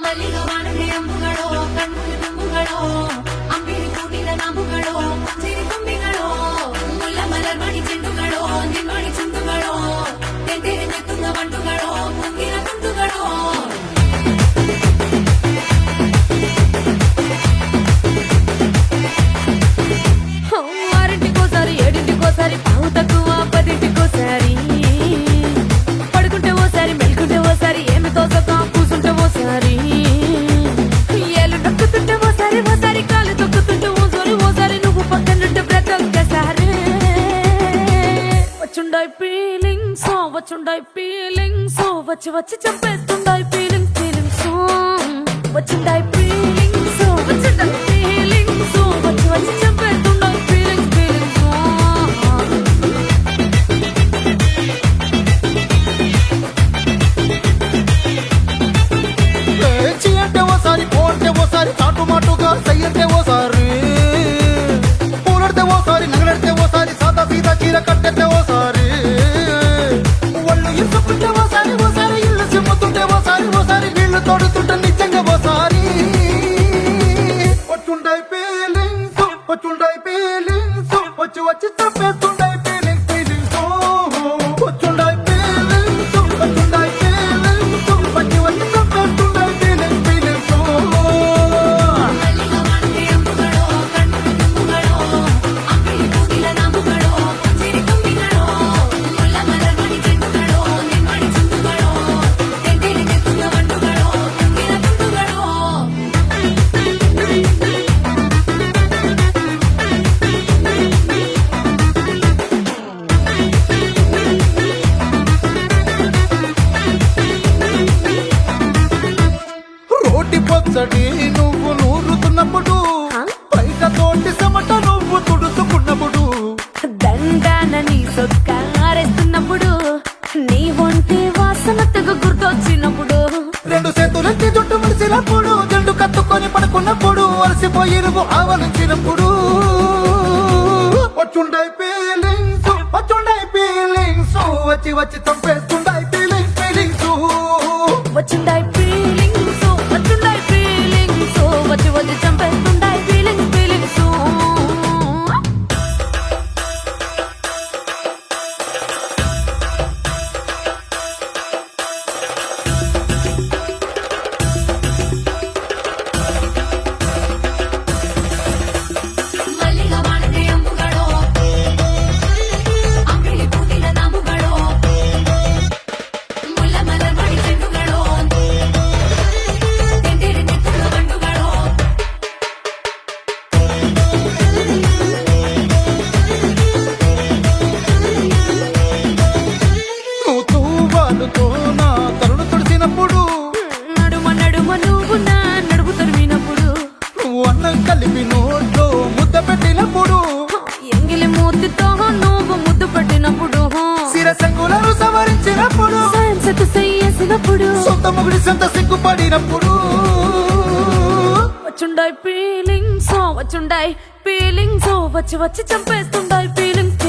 ಮಲ್ಲಿಗವಾಣದೆ ಅಂಬುಗಳೋ ಕಣ್ಣುಗಳು ತುಂಬುಗಳೋ ಅಂಬಿರಿ ಕೂಟಿದ ನಾಂಬುಗಳೋ ಸಿರಿ ತುಂಬಿಗಳೋ ಮುಲ್ಲ ಮಲರ್ ಮಣಿ ಚೆಂಡುಗಳೋ ನಿಮ್ಮಣಿ ಚುಂಡುಗಳೋ ತೆಂತೆರೆ ನೆತ್ತುಂಗ ಬಂಡುಗಳೋ ಮುಂಗಿನ ತುಂಡುಗಳೋ ఆరింటికోసారి ఏడింటికోసారి పావు తక్కువ పదింటికోసారి పడుకుంటే ఓసారి మెలుకుంటే ఓసారి ఏమి తోసక కూసుంటే ఓసారి ఏళ్ళు నొక్కుతుంటే ఓసారి ఓసారి కాలు తొక్కుతుంటే ఓసారి నువ్వు పక్కనుంటే ప్రతి ఒక్కసారి వచ్చుండాయి ఫీలింగ్స్ వచ్చి వచ్చి చంపేస్తుండాయి ఫీలింగ్స్ వచ్చుండాయి ఫీలింగ్స్ వచ్చుండాయి ఫీలింగ్స్ వచ్చి వచ్చి చంపేస్తుండాయి ఫీలింగ్స్ చీ అంటే ఓసారి పో అంటే ఓసారి చాటు మాటుగా సై అంటే ఓసారి పూలడితే ఓసారి నగలడితే ఓసారి సాదా సీదా చీర కట్టెత్తే ఓసారి ఒళ్ళు ఇసుకుంటే ఓసారి ఓసారి ఇల్లు సిమ్ముతుంటే ఓసారి నీళ్లు తోడుతుంటే నిజంగా ఓసారి వచ్చుండాయి ఫీలింగ్స్ వచ్చి వచ్చి తప్పేస్తుండాయి ఫీలింగ్స్ వచ్చుండాయి ఫీలింగ్స్ వచ్చి వచ్చి తప్పేస్తుండాయి ఫీలింగ్స్ మల్లిగవాణದೆ అంబుಗಳೋ కಣ್ಣుಗಳು ತುಂಬುಗಳೋ ಅಂಬಿರಿ ಕೂಟಿದ ನಾಂಬುಗಳೋ ಸಿರಿ ತುಂಬಿಗಳೋ ಮುಲ್ಲ ಮಲರ್ ಮಣಿ ಚೆಂಡುಗಳೋ ನಿಮ್ಮಣಿ ಚುಂಡುಗಳೋ ತೆಂತೆರೆ ನೆತ್ತುಂಗ ಬಂಡುಗಳೋ ಮುಂಗಿನ ತುಂಡುಗಳೋ రోటి పచ్చడి నువ్వు నూరుతున్నప్పుడు బయట తోటి సమట నువ్వు తుడుచుకున్నప్పుడు దండానని సొక్కారేస్తున్నప్పుడు నీ ఒంటి వాసన తెగ గుర్తొచ్చినప్పుడు రెండు చేతులెత్తి జుట్టు ముడిసినప్పుడు జండు కత్తుకొని పడుకున్నప్పుడు అలసిపోయి నువ్వు ఆవలించినప్పుడు వచ్చుండాయి ఫీలింగ్స్ వచ్చి వచ్చి చంపేస్తుండాయి ఫీలింగ్స్ వచ్చిండాయి ఫీలింగ్స్ వచ్చి వచ్చి చంపేస్తుండాయి ఫీలింగ్స్ మల్లిగవాణದೆ అంబుಗಳೋ ಅಂಬಿರಿ ಕೂಟಿದ ನಾಂಬುಗಳೋ ಮುಲ್ಲ ಮಲರ್ ಮಣಿ ಚೆಂಡುಗಳೋ ತೆಂತೆರೆ ನೆತ್ತುಂಗ ಬಂಡುಗಳೋ నువ్వు తూవాలుతో నా తరుడు తుడిచినప్పుడు నడుమ నువ్వు నా నడుపు తరిమినప్పుడు నువ్వు అన్నం కలిపి నోట్లో ముద్ద పెట్టినప్పుడు ఎంగిలి మూతితో నువ్వు ముద్దు పెట్టినప్పుడు శిరసంగులను సవరించినప్పుడు సాయం సెత్తు చెయ్యేసినప్పుడు సొంత మొగుడి సొంత సిగ్గుపడినప్పుడు వచ్చుండాయి ఫీలింగ్స్ వచ్చి వచ్చి చంపేస్తుండాయి ఫీలింగ్స్